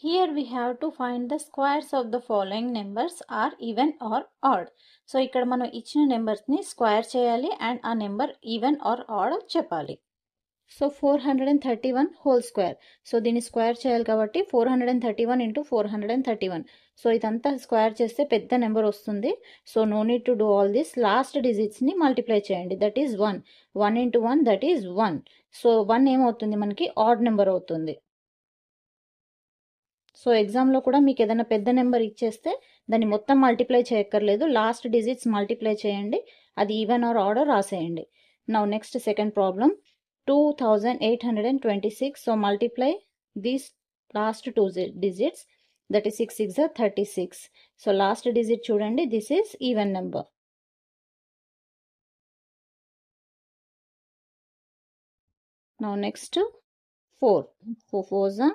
Here we have to find the squares of the following numbers are even or odd. So ఇక్కడ మనం ఇచ్చిన నెంబర్స్ని square చేయాలి and ఆ number even or add చెప్పాలి. So 431 whole square. So దీన్ని square చేయాలి కాబట్టి 431 ఇంటూ 431. సో ఇదంతా స్క్వేర్ చేస్తే పెద్ద నెంబర్ వస్తుంది. So no need to do all this. Last డిజిట్స్ని మల్టిప్లై చేయండి. That is 1. 1 into 1 that is 1. So 1 ఏమవుతుంది మనకి ఆడ్ నెంబర్ అవుతుంది. సో ఎగ్జామ్లో కూడా మీకు ఏదైనా పెద్ద నెంబర్ ఇచ్చేస్తే దాన్ని మొత్తం మల్టిప్లై చేయక్కర్లేదు, లాస్ట్ డిజిట్స్ మల్టిప్లై చేయండి, అది ఈవెన్ ఆర్ ఆడ్ రాసేయండి. Now next second problem 2826. So multiply these last 2 digits, that is 6 6 36. So last digit చూడండి, this is even number. Now next 4 4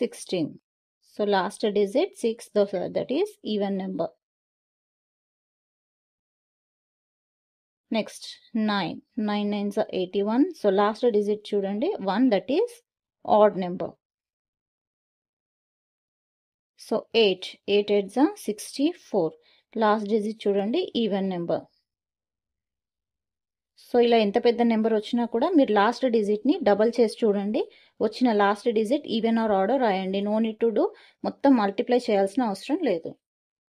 16. So last digit 6, that is even number. Next 9 9s are 81. So last digit chudandi 1, that is odd number. So 8 8s are 64. Last digit chudandi even number. So ఇలా ఎంత పెద్ద number వచ్చినా కూడా మీరు last డిజిట్ని double చేసి చూడండి, వచ్చిన last digit even or odd రాయండి. నో నీడ్ టు డూ మొత్తం మల్టిప్లై చేయాల్సిన అవసరం లేదు.